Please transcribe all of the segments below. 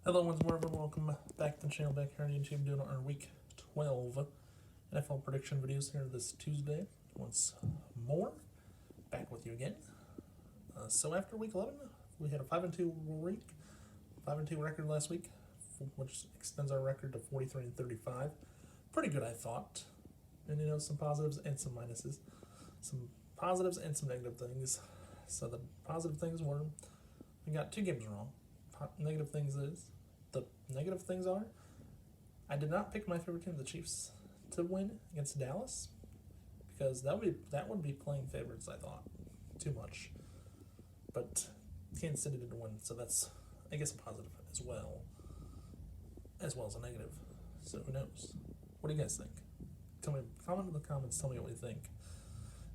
Hello, once more, everyone. Welcome back to the channel, back here on YouTube, doing our Week 12 NFL prediction videos here this Tuesday. Once more, back with you again. So after Week 11, we had a 5-2 week, 5-2 record last week, which extends our record to 43-35. Pretty good, I thought. And some positives and some minuses, some positives and some negative things. So the positive things were we got 2 games wrong. Negative things are I did not pick my favorite team, the Chiefs, to win against Dallas, because that would be playing favorites, I thought, too much. But Kansas City didn't win, so that's, I guess, a positive as well as a negative. So who knows? What do you guys think? Comment in the comments. Tell me what you think.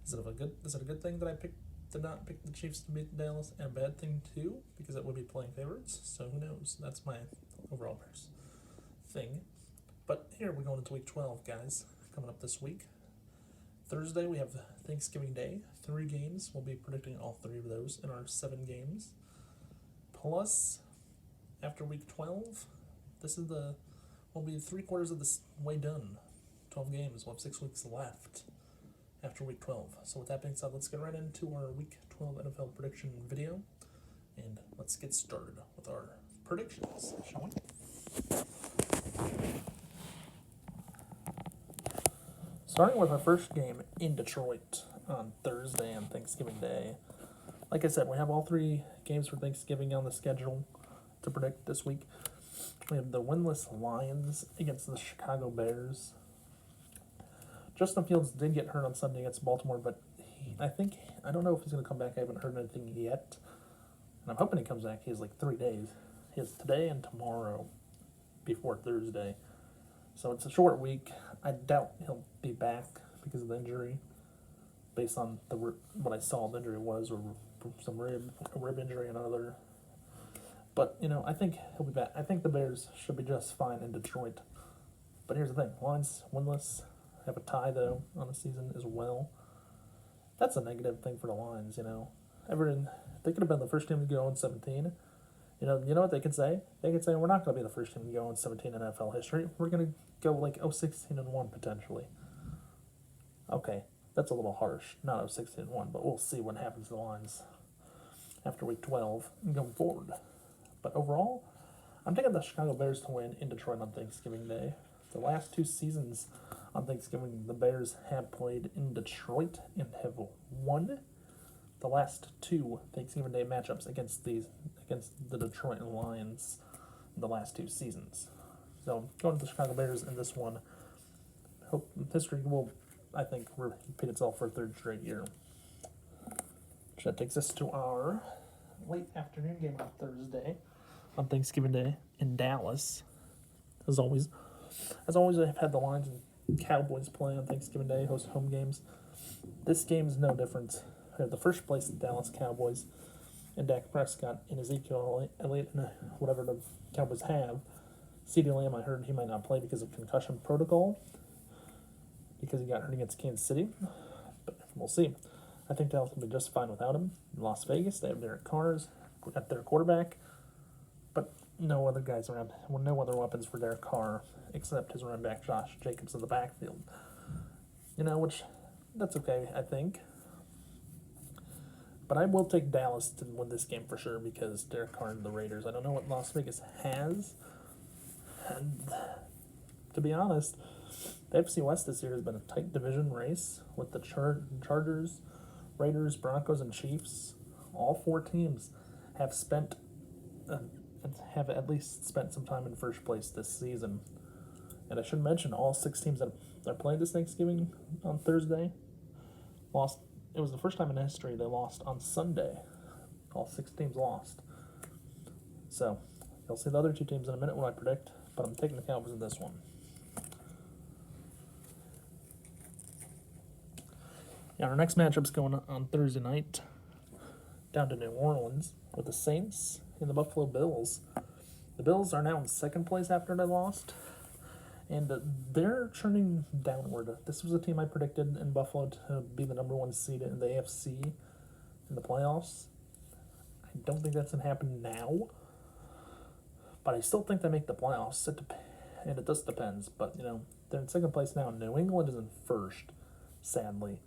Is it a good thing that I did not pick the Chiefs to beat Dallas, and a bad thing too, because it would be playing favorites? So who knows? That's my overall thing. But here we're going into Week 12, guys. Coming up this week, Thursday we have Thanksgiving Day. 3 games. We'll be predicting all 3 of those in our 7 games. Plus, after Week 12, we'll be 3/4 of the way done. 12 games. We'll have 6 weeks left after Week 12. So with that being said, let's get right into our Week 12 NFL prediction video, and let's get started with our predictions, shall we? Starting with our first game in Detroit on Thursday on Thanksgiving Day. Like I said, we have all 3 games for Thanksgiving on the schedule to predict this week. We have the winless Lions against the Chicago Bears. Justin Fields did get hurt on Sunday against Baltimore, but I don't know if he's going to come back. I haven't heard anything yet. And I'm hoping he comes back. He has like 3 days. He has today and tomorrow before Thursday. So it's a short week. I doubt he'll be back because of the injury. Based on what I saw the injury was, or some rib injury and other. But, I think he'll be back. I think the Bears should be just fine in Detroit. But here's the thing. Lions winless. Have a tie, though, on the season as well. That's a negative thing for the Lions, They could have been the first team to go in 17. You know what they could say? They could say, we're not going to be the first team to go in 17 in NFL history. We're going to go like 16-1 potentially. Okay, that's a little harsh. Not 16-1, but we'll see what happens to the Lions after Week 12 and going forward. But overall, I'm taking the Chicago Bears to win in Detroit on Thanksgiving Day. The last 2 seasons on Thanksgiving, the Bears have played in Detroit and have won the last 2 Thanksgiving Day matchups against the Detroit Lions in the last 2 seasons. So going to the Chicago Bears in this one, hope history will, I think, repeat itself for a 3rd straight year. So that takes us to our late afternoon game on Thursday, on Thanksgiving Day in Dallas. As always, I've had the Lions and Cowboys play on Thanksgiving Day, host home games. This game is no different. We have the first place Dallas Cowboys and Dak Prescott and Ezekiel Elliott and whatever the Cowboys have. CeeDee Lamb, I heard he might not play because of concussion protocol, because he got hurt against Kansas City. But we'll see. I think Dallas will be just fine without him. In Las Vegas, they have Derek Carr at their quarterback, but no other guys around. Well, no other weapons for Derek Carr except his running back Josh Jacobs in the backfield. Which that's okay, I think. But I will take Dallas to win this game for sure, because Derek Carr and the Raiders. I don't know what Las Vegas has. And to be honest, the AFC West this year has been a tight division race with the Chargers, Raiders, Broncos, and Chiefs. All 4 teams have at least spent some time in first place this season. And I should mention, all 6 teams that are playing this Thanksgiving on Thursday lost. It was the first time in history they lost on Sunday. All 6 teams lost. So, you'll see the other 2 teams in a minute when I predict, but I'm taking the Cowboys in this one. Yeah, our next matchup's going on Thursday night down to New Orleans with the Saints and the Buffalo Bills. The Bills are now in 2nd place after they lost, and they're turning downward. This was a team I predicted in Buffalo to be the number 1 seed in the AFC in the playoffs. I don't think that's going to happen now, But I still think they make the playoffs. And it just depends. But, they're in second place now. New England is in first, sadly,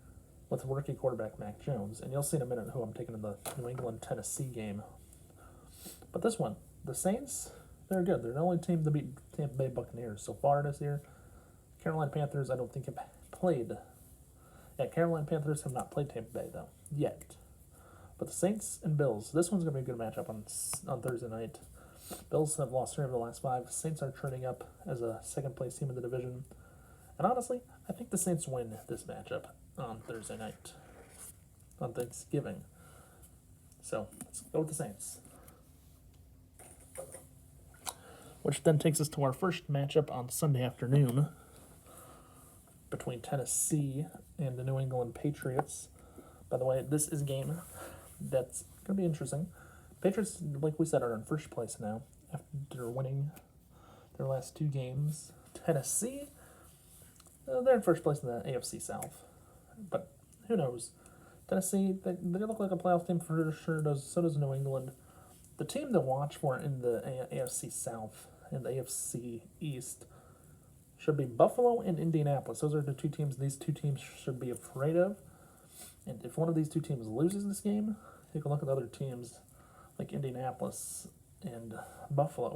with rookie quarterback Mac Jones. And you'll see in a minute who I'm taking in the New England-Tennessee game. But this one, the Saints, they're good. They're the only team to beat Tampa Bay Buccaneers so far this year. Carolina Panthers, I don't think have played. Yeah, Carolina Panthers have not played Tampa Bay, though, yet. But the Saints and Bills, this one's going to be a good matchup on Thursday night. Bills have lost 3 of the last 5. Saints are trending up as a second-place team in the division. And honestly, I think the Saints win this matchup on Thursday night, on Thanksgiving. So, let's go with the Saints. Which then takes us to our first matchup on Sunday afternoon between Tennessee and the New England Patriots. By the way, this is a game that's going to be interesting. Patriots, like we said, are in first place now after winning their last 2 games. Tennessee, they're in first place in the AFC South. But who knows? Tennessee, they look like a playoff team for sure. So does New England. The team to watch for in the AFC South and the AFC East should be Buffalo and Indianapolis. Those are the 2 teams these 2 teams should be afraid of. And if one of these 2 teams loses this game, you can look at other teams like Indianapolis and Buffalo,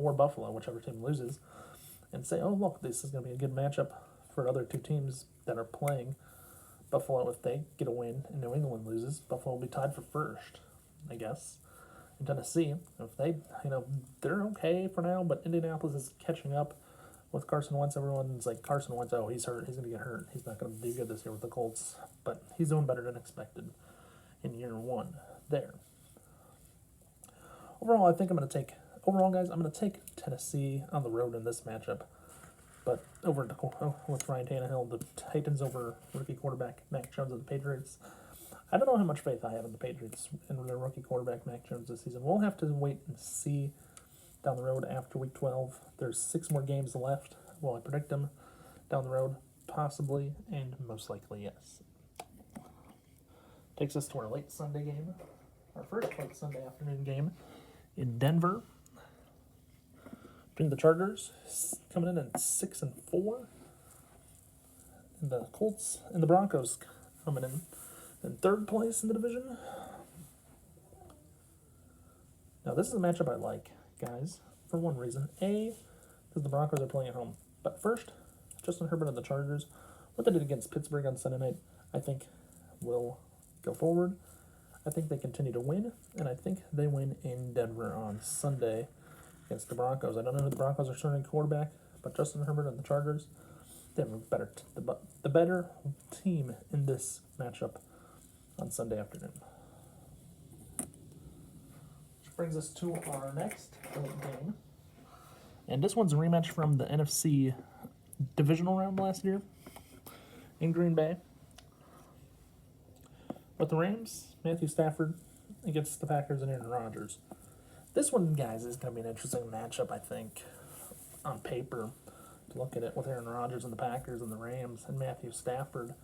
whichever team loses, and say, oh, look, this is going to be a good matchup for other 2 teams that are playing. Buffalo, if they get a win and New England loses, Buffalo will be tied for first, I guess. In Tennessee, if they, they're okay for now, but Indianapolis is catching up with Carson Wentz. Everyone's like, Carson Wentz, oh, he's hurt, he's going to get hurt, he's not going to do good this year with the Colts, but he's doing better than expected in year 1 there. Overall, I think I'm going to take Tennessee on the road in this matchup, but with Ryan Tannehill, the Titans over rookie quarterback Mac Jones of the Patriots. I don't know how much faith I have in the Patriots and their rookie quarterback Mac Jones this season. We'll have to wait and see down the road after Week 12. There's 6 more games left. Will I predict them down the road? Possibly, and most likely, yes. Takes us to our late Sunday game. Our first late Sunday afternoon game in Denver. Between the Chargers, coming in at 6-4. And the Colts and the Broncos coming in 3rd place in the division. Now, this is a matchup I like, guys, for one reason. A, because the Broncos are playing at home. But first, Justin Herbert and the Chargers, what they did against Pittsburgh on Sunday night, I think will go forward. I think they continue to win, and I think they win in Denver on Sunday against the Broncos. I don't know who the Broncos are starting quarterback, but Justin Herbert and the Chargers, they have the better team in this matchup on Sunday afternoon. Which brings us to our next game. And this one's a rematch from the NFC divisional round last year in Green Bay. With the Rams, Matthew Stafford against the Packers and Aaron Rodgers. This one, guys, is going to be an interesting matchup, I think, on paper. To look at it with Aaron Rodgers and the Packers and the Rams and Matthew Stafford.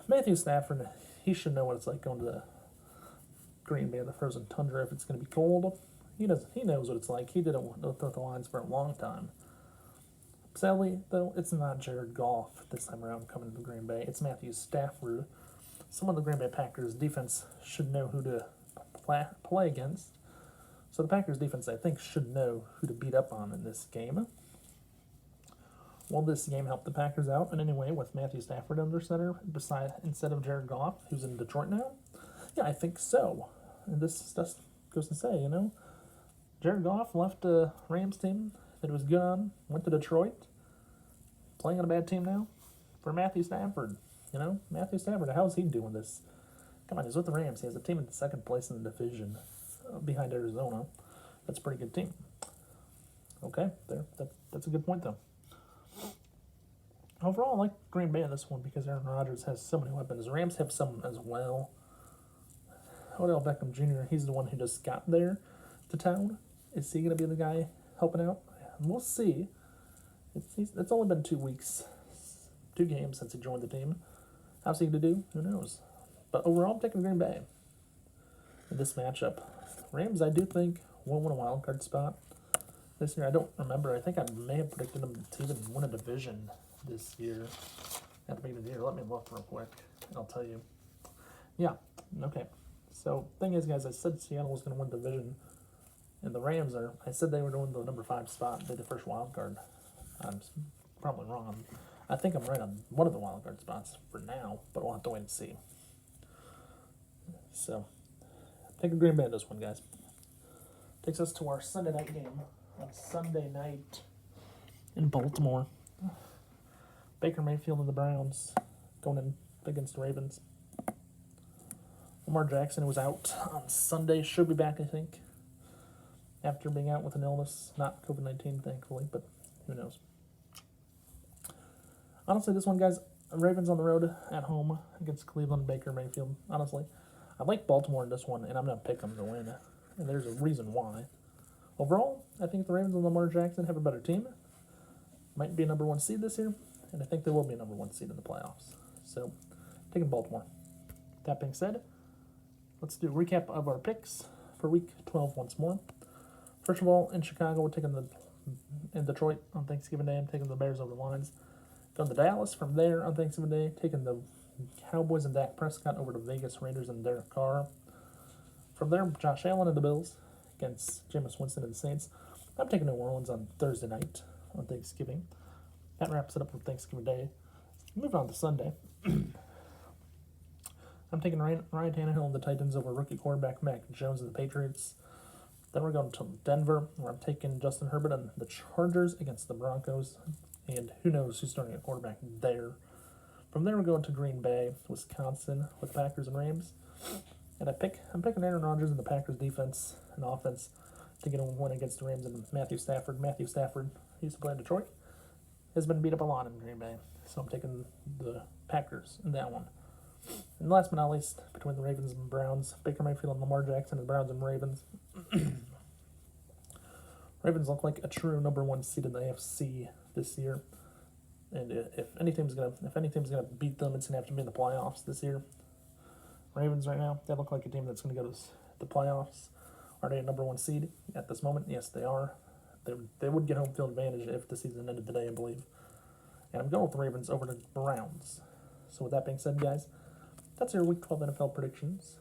Matthew Stafford, he should know what it's like going to the Green Bay in the frozen tundra if it's going to be cold. He knows what it's like. He did it with the Lions for a long time. Sadly, though, it's not Jared Goff this time around coming to Green Bay. It's Matthew Stafford. Some of the Green Bay Packers defense should know who to play against. So the Packers defense, I think, should know who to beat up on in this game. Will this game help the Packers out in any way with Matthew Stafford under center instead of Jared Goff, who's in Detroit now? Yeah, I think so. And this just goes to say, Jared Goff left the Rams team that was good on, went to Detroit, playing on a bad team now for Matthew Stafford. Matthew Stafford, how's he doing this? Come on, he's with the Rams. He has a team in 2nd place in the division behind Arizona. That's a pretty good team. Okay, there. That's a good point, though. Overall, I like Green Bay in this one because Aaron Rodgers has so many weapons. The Rams have some as well. Odell Beckham Jr., he's the one who just got there to town. Is he going to be the guy helping out? We'll see. It's only been 2 weeks, 2 games since he joined the team. How's he going to do? Who knows? But overall, I'm taking Green Bay in this matchup. Rams, I do think, will win a wild card spot. this year. I don't remember. I think I may have predicted them to even win a division this year at the beginning of the year. Let me look real quick, and I'll tell you. Yeah, okay. So, thing is, guys, I said Seattle was going to win division, and the Rams are. I said they were going to the number 5 spot, be the first wild card. I'm probably wrong. I think I'm right on one of the wild card spots for now, but we'll have to wait and see. So, take a Green Bay in this one, guys. Takes us to our Sunday night game on Sunday night in Baltimore. Baker Mayfield and the Browns going in against the Ravens. Lamar Jackson was out on Sunday. Should be back, I think, after being out with an illness. Not COVID-19, thankfully, but who knows. Honestly, this one, guys, Ravens on the road at home against Cleveland, Baker Mayfield. Honestly, I like Baltimore in this one, and I'm going to pick them to win. And there's a reason why. Overall, I think the Ravens and Lamar Jackson have a better team. Might be a number 1 seed this year, and I think they will be a number 1 seed in the playoffs. So, taking Baltimore. That being said, let's do a recap of our picks for Week 12 once more. First of all, in Chicago, we're taking in Detroit on Thanksgiving Day. I'm taking the Bears over the Lions. Going to Dallas from there on Thanksgiving Day, taking the Cowboys and Dak Prescott over to Vegas Raiders and Derek Carr. From there, Josh Allen and the Bills against Jameis Winston and the Saints. I'm taking New Orleans on Thursday night on Thanksgiving. That wraps it up for Thanksgiving Day. Moving on to Sunday. I'm taking Ryan Tannehill and the Titans over rookie quarterback Mac Jones and the Patriots. Then we're going to Denver, where I'm taking Justin Herbert and the Chargers against the Broncos. And who knows who's starting at quarterback there. From there, we're going to Green Bay, Wisconsin, with the Packers and Rams. And I'm picking Aaron Rodgers and the Packers defense and offense to get a win against the Rams and Matthew Stafford. Matthew Stafford, he used to play in Detroit, has been beat up a lot in Green Bay. So I'm taking the Packers in that one. And last but not least, between the Ravens and Browns, Baker Mayfield and Lamar Jackson, and the Browns and Ravens. Ravens look like a true number 1 seed in the AFC this year. And if any team's gonna beat them, it's gonna have to be in the playoffs this year. Ravens right now, they look like a team that's gonna go to the playoffs. Are they a number 1 seed at this moment? Yes, they are. They would get home field advantage if the season ended today, I believe. And I'm going with the Ravens over the Browns. So with that being said, guys, that's your Week 12 NFL predictions.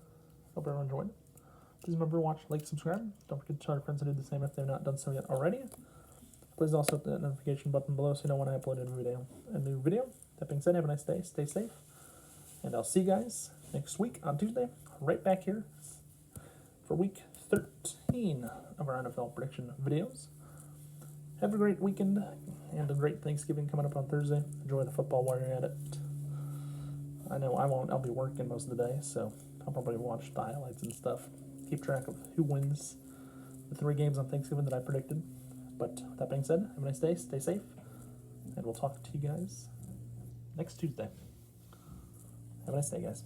Hope everyone enjoyed. Please remember to watch, like, subscribe. Don't forget to tell your friends to do the same if they've not done so yet already. Please also hit the notification button below so you know when I upload a new video. That being said, have a nice day, stay safe, and I'll see you guys next week on Tuesday, right back here for Week 13 of our NFL prediction videos. Have a great weekend and a great Thanksgiving coming up on Thursday. Enjoy the football while you're at it. I know I won't. I'll be working most of the day, so I'll probably watch the highlights and stuff. Keep track of who wins the 3 games on Thanksgiving that I predicted. But that being said, have a nice day, stay safe, and we'll talk to you guys next Tuesday. Have a nice day, guys.